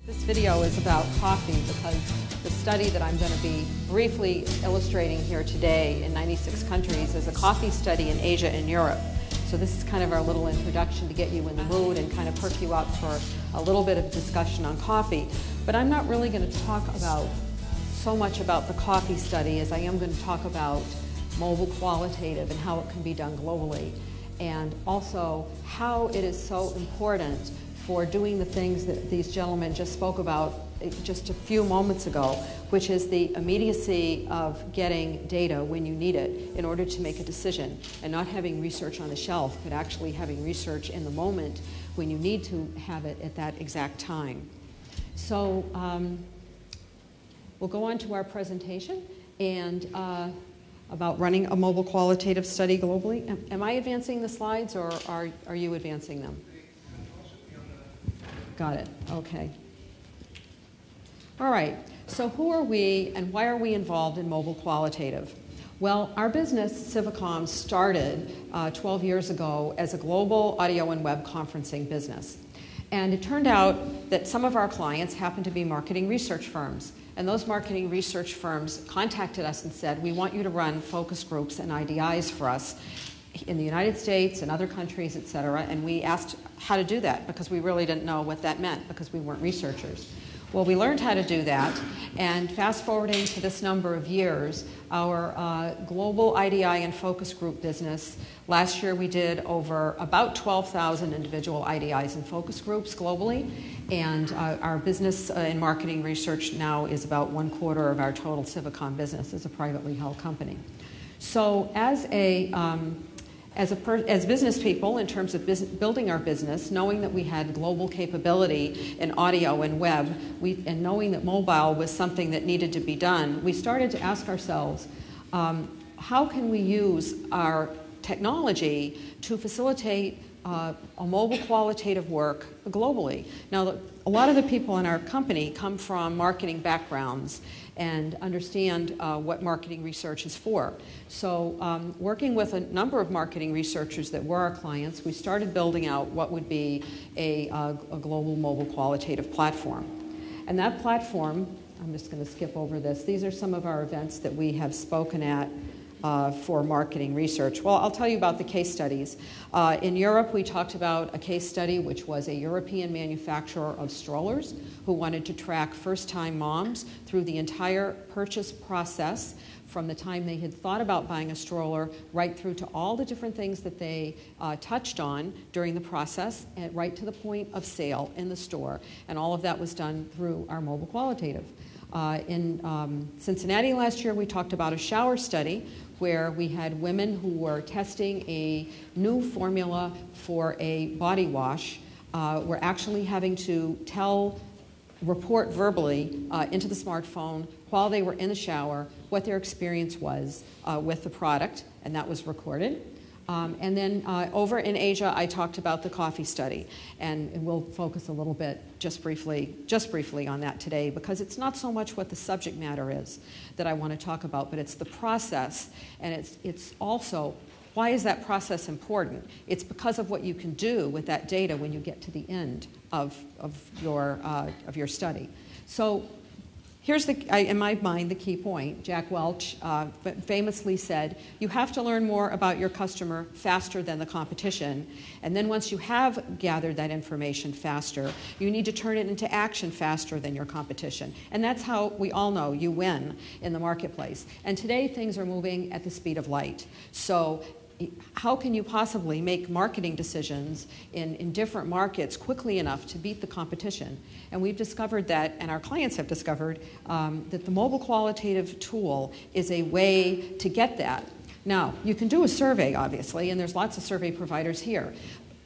This video is about coffee because the study that I'm going to be briefly illustrating here today in 96 countries is a coffee study in Asia and Europe. So this is kind of our little introduction to get you in the mood and kind of perk you up for a little bit of discussion on coffee. But I'm not really going to talk about so much about the coffee study as I am going to talk about mobile qualitative and how it can be done globally, and also how it is so important for doing the things that these gentlemen just spoke about just a few moments ago, which is the immediacy of getting data when you need it in order to make a decision, and not having research on the shelf, but actually having research in the moment when you need to have it at that exact time. So we'll go on to our presentation and about running a mobile qualitative study globally. Am I advancing the slides, or are you advancing them? Got it. Okay. All right. So who are we and why are we involved in mobile qualitative? Well, our business, Civicom, started 12 years ago as a global audio and web conferencing business. And it turned out that some of our clients happened to be marketing research firms. And those marketing research firms contacted us and said, we want you to run focus groups and IDIs for us in the United States and other countries, et cetera. And we asked how to do that because we really didn't know what that meant because we weren't researchers. Well, we learned how to do that, and fast forwarding to this number of years, our global IDI and focus group business, last year we did over about 12,000 individual IDIs and focus groups globally, and our business in marketing research now is about 1/4 of our total Civicom business as a privately held company. So as business people, in terms of building our business, knowing that we had global capability in audio and web, and knowing that mobile was something that needed to be done, we started to ask ourselves, how can we use our technology to facilitate a mobile qualitative work globally? Now, a lot of the people in our company come from marketing backgrounds and understand what marketing research is for. So working with a number of marketing researchers that were our clients, we started building out what would be a global mobile qualitative platform. And that platform, I'm just going to skip over this. These are some of our events that we have spoken at for marketing research. Well, I'll tell you about the case studies. In Europe, we talked about a case study which was a European manufacturer of strollers who wanted to track first-time moms through the entire purchase process, from the time they had thought about buying a stroller right through to all the different things that they touched on during the process, and right to the point of sale in the store. And all of that was done through our mobile qualitative. In Cincinnati last year, we talked about a shower study where we had women who were testing a new formula for a body wash. Were actually having to report verbally into the smartphone while they were in the shower what their experience was with the product, and that was recorded. And then over in Asia, I talked about the coffee study, and we'll focus a little bit just briefly on that today, because it's not so much what the subject matter is that I want to talk about, but it's the process, and it's also why is that process important? It's because of what you can do with that data when you get to the end of your study. So here's in my mind, the key point. Jack Welch famously said, you have to learn more about your customer faster than the competition. And then once you have gathered that information faster, you need to turn it into action faster than your competition. And that's how we all know you win in the marketplace. And today, things are moving at the speed of light. So how can you possibly make marketing decisions in different markets quickly enough to beat the competition? And we've discovered that, and our clients have discovered, that the mobile qualitative tool is a way to get that. Now, you can do a survey, obviously, and there's lots of survey providers here.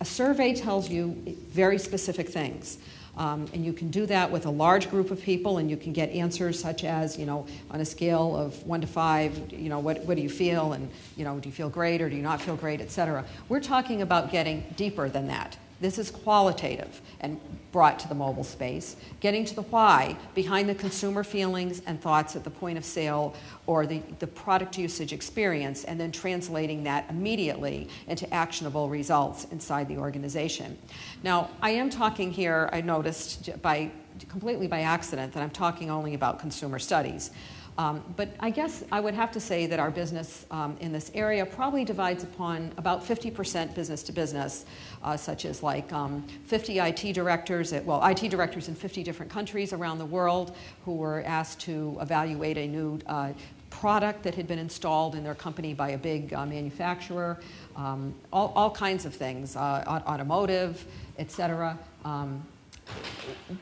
A survey tells you very specific things. And you can do that with a large group of people, and you can get answers such as, on a scale of 1 to 5, what do you feel, and, do you feel great or do you not feel great, et cetera. We're talking about getting deeper than that. This is qualitative, and brought to the mobile space, getting to the why behind the consumer feelings and thoughts at the point of sale or the product usage experience, and then translating that immediately into actionable results inside the organization. Now, I am talking here, I noticed completely by accident, that I'm talking only about consumer studies. But I guess I would have to say that our business in this area probably divides upon about 50% business to business, such as like 50 IT directors, IT directors in 50 different countries around the world who were asked to evaluate a new product that had been installed in their company by a big manufacturer, all kinds of things, automotive, etc.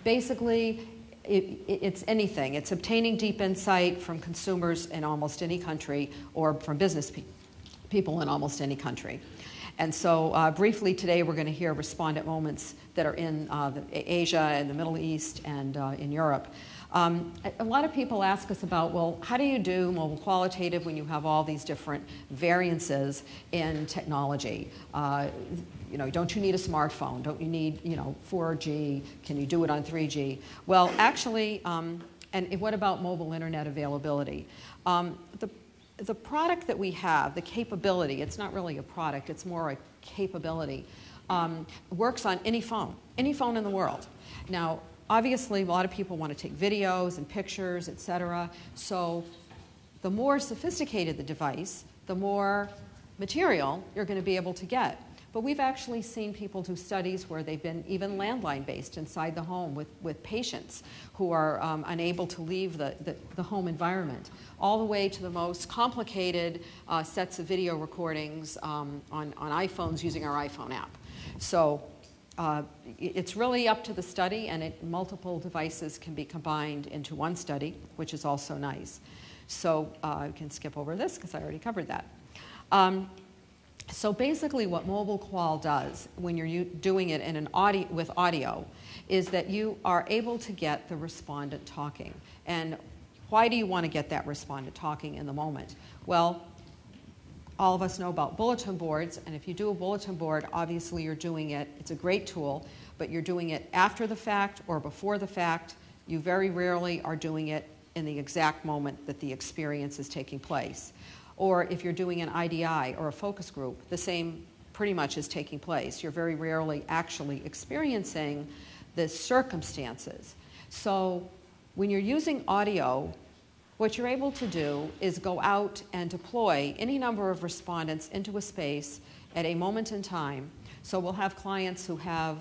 Basically, it's anything. It's obtaining deep insight from consumers in almost any country or from business people in almost any country. And so briefly today we're going to hear respondent moments that are in Asia and the Middle East and in Europe. A lot of people ask us about, well, how do you do mobile qualitative when you have all these different variances in technology? Don't you need a smartphone? Don't you need, 4G? Can you do it on 3G? Well, actually, and what about mobile internet availability? The product that we have, the capability, it's not really a product, it's more a capability, works on any phone in the world. Now, obviously, a lot of people want to take videos and pictures, etc. So the more sophisticated the device, the more material you're going to be able to get. But we've actually seen people do studies where they've been even landline-based inside the home with patients who are unable to leave the home environment, all the way to the most complicated sets of video recordings on iPhones using our iPhone app. So it's really up to the study, and multiple devices can be combined into one study, which is also nice. So I can skip over this because I already covered that. So basically what mobile qual does when you're doing it in with audio is that you are able to get the respondent talking. And why do you want to get that respondent talking in the moment? Well, all of us know about bulletin boards, and if you do a bulletin board, obviously you're doing it, it's a great tool, but you're doing it after the fact or before the fact. You very rarely are doing it in the exact moment that the experience is taking place. Or if you're doing an IDI or a focus group, the same pretty much is taking place. You're very rarely actually experiencing the circumstances. So when you're using audio, what you're able to do is go out and deploy any number of respondents into a space at a moment in time. So we'll have clients who have,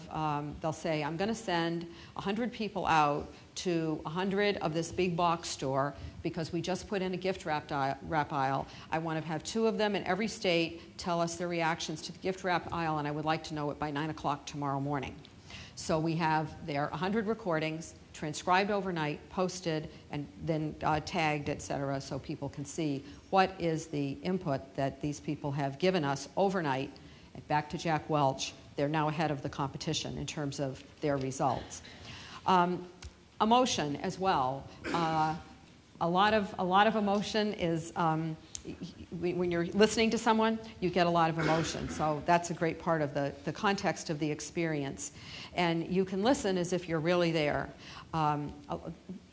they'll say, I'm going to send 100 people out to 100 of this big box store because we just put in a gift wrap aisle. I want to have 2 of them in every state tell us their reactions to the gift wrap aisle, and I would like to know it by 9 o'clock tomorrow morning. So we have there 100 recordings transcribed overnight, posted, and then tagged, etc., so people can see what is the input that these people have given us overnight. And back to Jack Welch, they're now ahead of the competition in terms of their results. Emotion as well. A lot of emotion is when you're listening to someone, you get a lot of emotion. So that's a great part of the context of the experience. And you can listen as if you're really there. A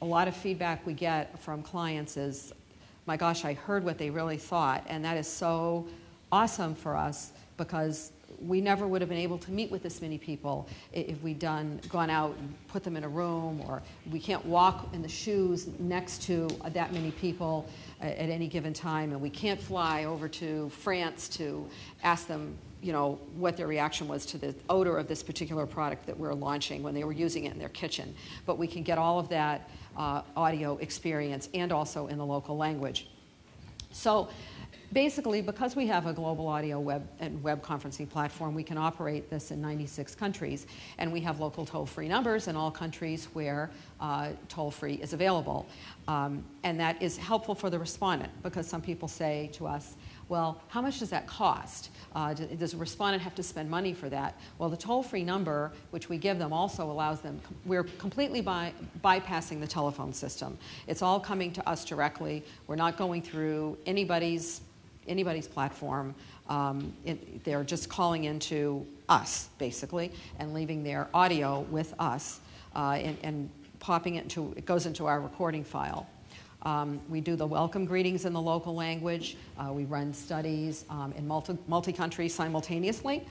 lot of feedback we get from clients is, my gosh, I heard what they really thought. And that is so awesome for us because we never would have been able to meet with this many people if we'd gone out and put them in a room, or we can't walk in the shoes next to that many people at any given time, and we can't fly over to France to ask them, what their reaction was to the odor of this particular product that we're launching when they were using it in their kitchen. But we can get all of that audio experience and also in the local language. So basically, because we have a global audio web conferencing platform, we can operate this in 96 countries, and we have local toll-free numbers in all countries where toll-free is available. And that is helpful for the respondent, because some people say to us, well, how much does that cost? Does a respondent have to spend money for that? Well, the toll-free number, which we give them, also allows them, we're completely bypassing the telephone system. It's all coming to us directly. We're not going through anybody's platform. They're just calling into us, basically, and leaving their audio with us and popping it into, it goes into our recording file. We do the welcome greetings in the local language. We run studies in multi-country simultaneously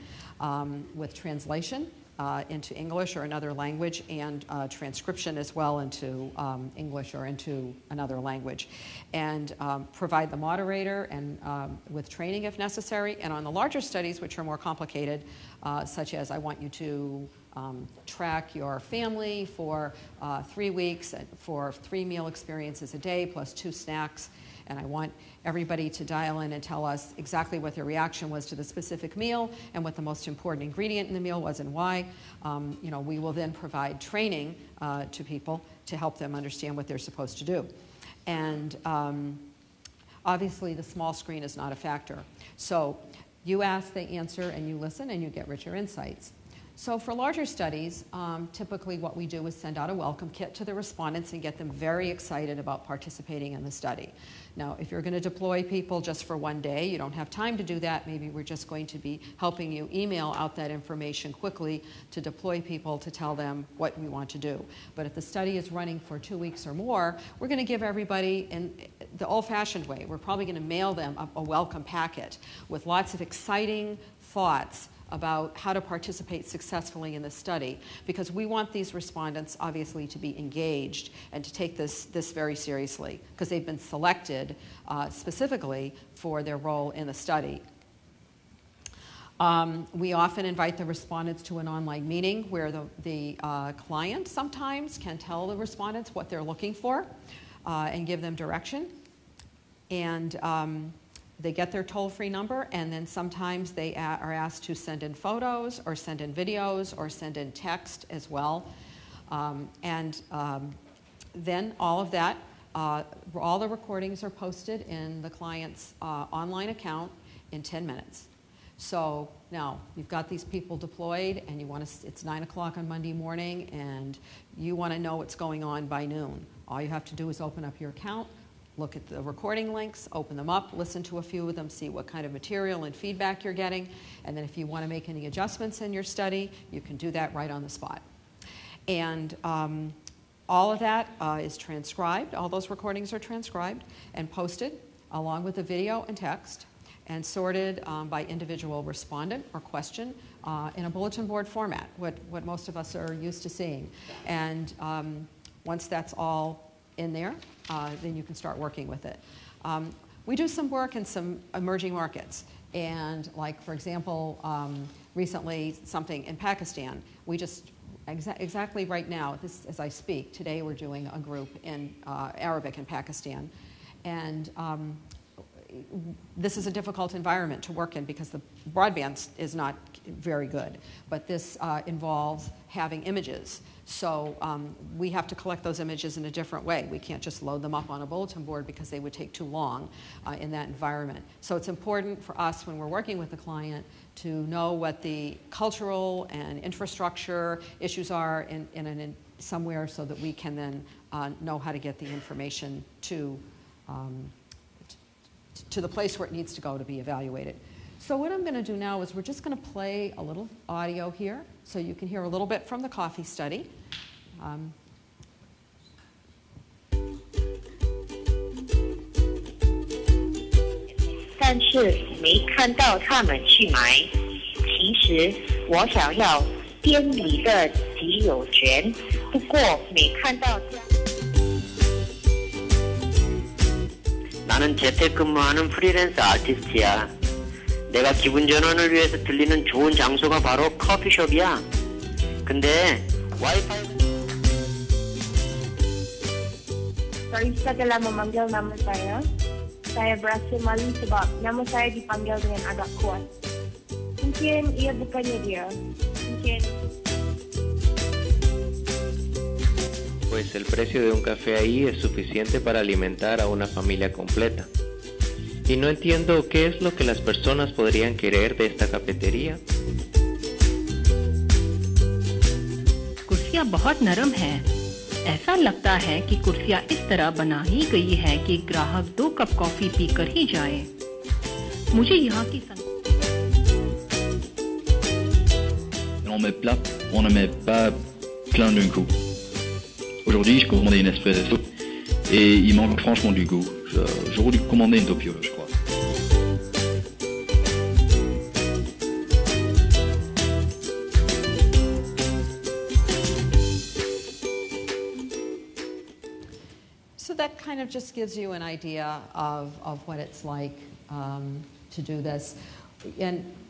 with translation into English or another language, and transcription as well into English or into another language, and provide the moderator and with training if necessary. And on the larger studies, which are more complicated, such as I want you to track your family for 3 weeks for 3 meal experiences a day plus 2 snacks, and I want everybody to dial in and tell us exactly what their reaction was to the specific meal and what the most important ingredient in the meal was and why. We will then provide training to people to help them understand what they're supposed to do. And obviously the small screen is not a factor. So you ask, they answer, and you listen, and you get richer insights. So for larger studies, typically what we do is send out a welcome kit to the respondents and get them very excited about participating in the study. Now, if you're going to deploy people just for 1 day, you don't have time to do that. Maybe we're just going to be helping you email out that information quickly to deploy people to tell them what we want to do. But if the study is running for 2 weeks or more, we're going to give everybody, in the old-fashioned way, we're probably going to mail them a welcome packet with lots of exciting thoughts about how to participate successfully in the study, because we want these respondents obviously to be engaged and to take this very seriously, because they've been selected specifically for their role in the study. We often invite the respondents to an online meeting where the client sometimes can tell the respondents what they're looking for and give them direction. And they get their toll-free number, and then sometimes they are asked to send in photos or send in videos or send in text as well. Then all of that, all the recordings are posted in the client's online account in 10 minutes. So now you've got these people deployed, and you want to, it's 9 o'clock on Monday morning, and you want to know what's going on by noon. All you have to do is open up your account, look at the recording links, open them up, listen to a few of them, see what kind of material and feedback you're getting, and then if you want to make any adjustments in your study, you can do that right on the spot. And all of that is transcribed. All those recordings are transcribed and posted along with the video and text, and sorted by individual respondent or question in a bulletin board format, what most of us are used to seeing. And once that's all in there, then you can start working with it. We do some work in some emerging markets, and like, for example, recently something in Pakistan. We just, exactly right now, as I speak, today we're doing a group in Arabic in Pakistan, and this is a difficult environment to work in because the broadband is not very good, but this involves having images. So we have to collect those images in a different way. We can't just load them up on a bulletin board because they would take too long in that environment. So it's important for us when we're working with the client to know what the cultural and infrastructure issues are in somewhere, so that we can then know how to get the information to the place where it needs to go to be evaluated. So what I'm going to do now is we're just going to play a little audio here so you can hear a little bit from the coffee study. 但是没看到他们去买。其实我想要店里的集有权，不过没看到。 나는 재택근무하는 프리랜서 아티스트야. 내가 기분 전환을 위해서 들리는 좋은 장소가 바로 커피숍이야. 근데 와이파이... Sorry sa telah memanggil nama saya. Saya berasa malu sebab nama saya dipanggil dengan agak kuat. Mungkin ia bukannya dia. Mungkin... Pues el precio de un café ahí es suficiente para alimentar a una familia completa. Y no entiendo qué es lo que las personas podrían querer de esta cafetería. कुर्सियाँ बहुत नरम हैं। ऐसा लगता है कि कुर्सियाँ इस तरह बना ही गई है कि ग्राहक 2 कप कॉफी पीकर ही जाए। मुझे यहाँ की on met plat, on ne met pas plein d'un coup. Aujourd'hui, je commandais une espresso et il manque franchement du goût. J'aurais dû commander une doppio, je crois. So that kind of just gives you an idea of what it's like to do this.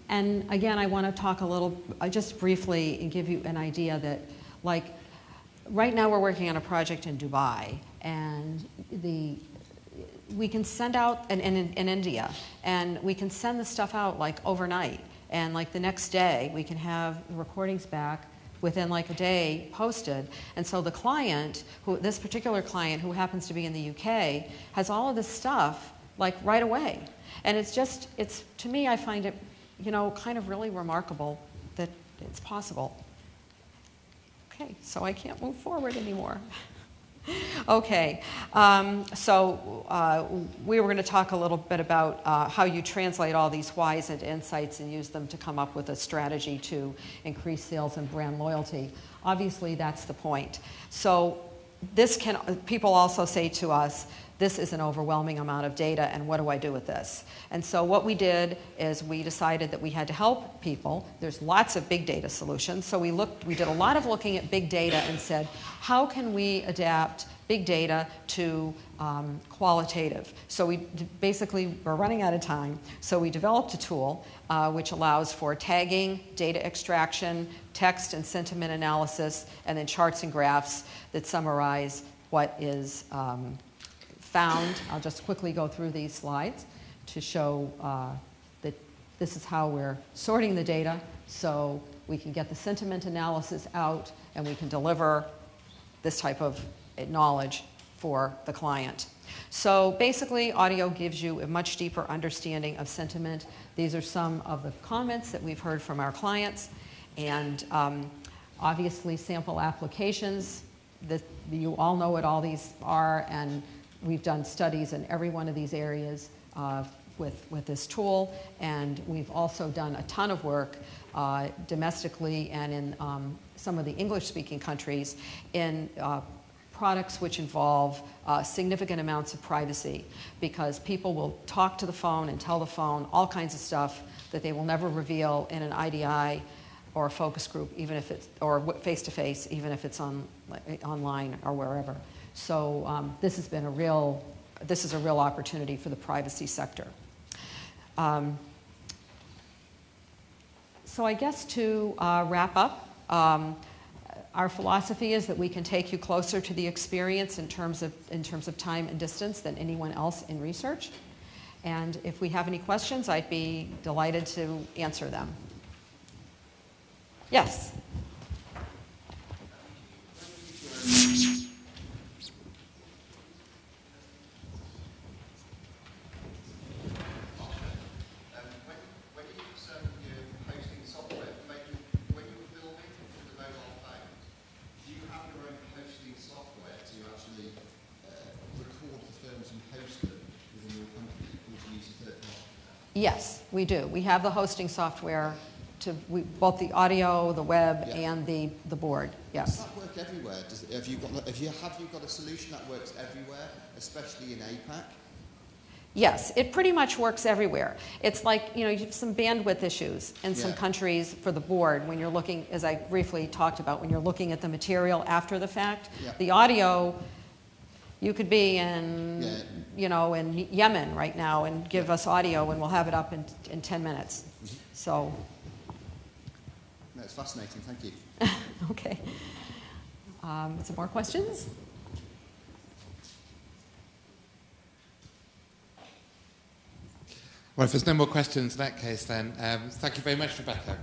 And again, I want to talk a little, just briefly, and give you an idea that, like, right now we're working on a project in Dubai, and we can send out, in India, and we can send the stuff out like overnight, and like the next day we can have the recordings back within like a day posted. And so the client, this particular client who happens to be in the UK, has all of this stuff like right away. And to me, I find it, kind of really remarkable that it's possible. Okay, so I can't move forward anymore. Okay, so we were going to talk a little bit about how you translate all these whys into insights and use them to come up with a strategy to increase sales and brand loyalty. Obviously, that's the point. So people also say to us, this is an overwhelming amount of data, and what do I do with this? And so what we did is we decided that we had to help people. There's lots of big data solutions. So we did a lot of looking at big data and said, how can we adapt big data to qualitative? So we're running out of time. So we developed a tool which allows for tagging, data extraction, text and sentiment analysis, and then charts and graphs that summarize what is found. I'll just quickly go through these slides to show that this is how we're sorting the data so we can get the sentiment analysis out and we can deliver this type of knowledge for the client. So basically, audio gives you a much deeper understanding of sentiment. These are some of the comments that we've heard from our clients, and obviously sample applications. You all know what all these are, and we've done studies in every one of these areas with this tool, and we've also done a ton of work domestically and in some of the English-speaking countries in products which involve significant amounts of privacy, because people will talk to the phone and tell the phone all kinds of stuff that they will never reveal in an IDI or a focus group, even if it's, or face-to-face, even if it's online or wherever. So this is a real opportunity for the privacy sector. So I guess to wrap up, our philosophy is that we can take you closer to the experience in terms of time and distance than anyone else in research. And if we have any questions, I'd be delighted to answer them. Yes? Yes, we do. We have the hosting software both the audio, the web, and the board. Yes. Does that work everywhere? Have you got a solution that works everywhere, especially in APAC? Yes, it pretty much works everywhere. It's like, you have some bandwidth issues in some countries for the board when you're looking, as I briefly talked about, when you're looking at the material after the fact. Yeah. The audio, you could be in, in Yemen right now and give us audio and we'll have it up in 10 minutes. Mm-hmm. So. That's fascinating, thank you. Okay. Some more questions? Well, if there's no more questions in that case, then thank you very much, Rebecca.